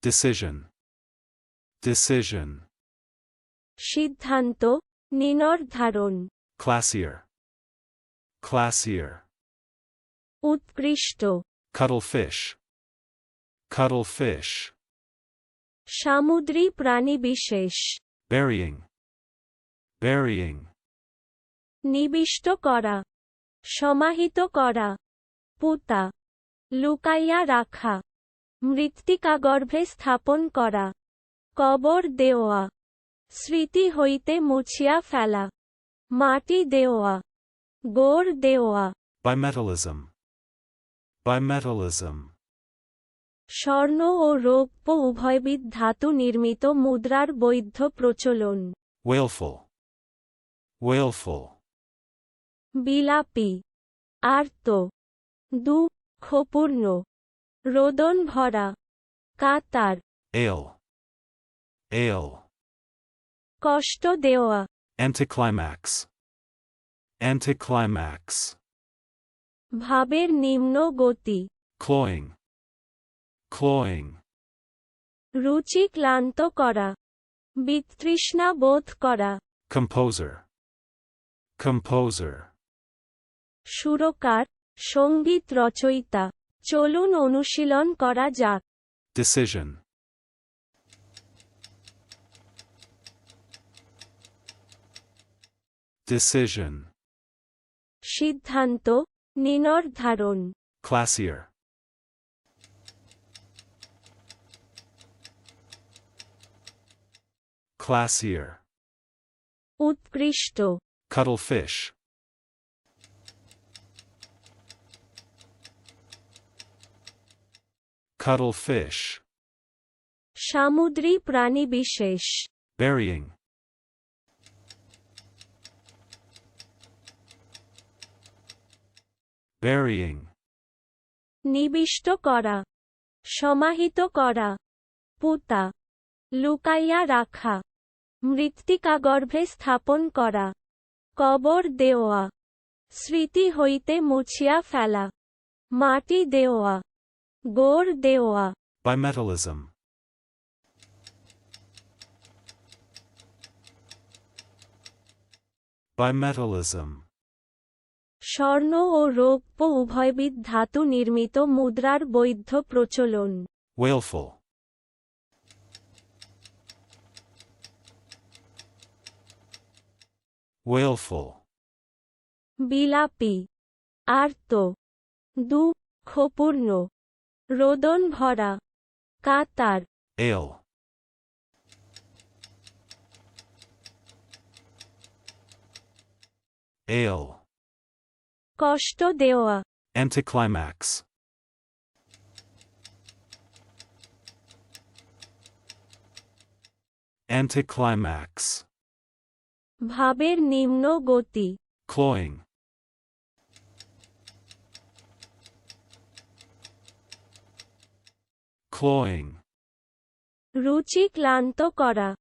Decision. Decision. সিদ্ধান্ত, নির্ধারণ। Classier. Classier. উৎকৃষ্ট, Cuttlefish. Cuttlefish. সামুদ্রিক প্রাণীবিশেষ। Burying. Burying. নিবিষ্ট করা, সমাহিত করা। পুঁতা, লুকাইয়া রাখা, মৃত্তিকাগর্ভে স্থাপন করা। কবর দেওয়া, স্মৃতি হইতে মুছিয়া ফেলা। মাটি দেওয়া, গোড় দেওয়া। Bimetallism. Bimetallism. স্বর্ণ ও রৌপ্য উভয়বিধ ধাতু নির্মিত মুদ্রার বৈধ প্রচলন। Wailful. Wailful. বিলাপী, আর্ত, দুঃখপূর্ণ। রোদন ভরা, কাতার। Ale. Ale. কষ্ট দেওয়া, Anticlimax. Anticlimax. ভাবের নিম্ন গতি। Cloying. Cloying. রুচি ক্লান্ত করা, বিতৃষ্ণা বোধ করা। Composer. Composer. সুরকার, সঙ্গীত রচয়িতা। চলুন অনুশীলন করা যাক। Decision. Decision. সিদ্ধান্ত, নির্ধারণ। Classier. Classier. উৎকৃষ্ট, Cuttlefish. Cuttlefish. সামুদ্রিক প্রাণীবিশেষ। Burying. Burying. নিবিষ্ট করা, সমাহিত করা। পুঁতা, লুকাইয়া রাখা, মৃত্তিকাগর্ভে স্থাপন করা। কবর দেওয়া, স্মৃতি হইতে মুছিয়া ফেলা। মাটি দেওয়া, গোড় দেওয়া। Bimetallism. Bimetallism. স্বর্ণ ও রৌপ্য উভয়বিধ ধাতু নির্মিত মুদ্রার বৈধ প্রচলন। Wailful. Wailful. বিলাপী, আর্ত, দুঃখপূর্ণ। রোদন ভরা, কাতার। Ale. Ale. কষ্ট দেওয়া, Anticlimax. Anticlimax. ভাবের নিম্ন গতি। Cloying. Cloying. রুচি ক্লান্ত করা,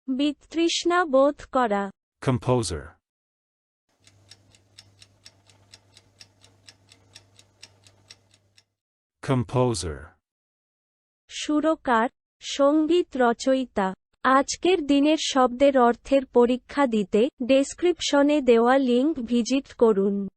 বিতৃষ্ণা বোধ করা। Composer. Composer. সুরকার, সঙ্গীত রচয়িতা। আজকের দিনের শব্দের অর্থের পরীক্ষা দিতে ডেসক্রিপশনে দেওয়া লিংক ভিজিট করুন।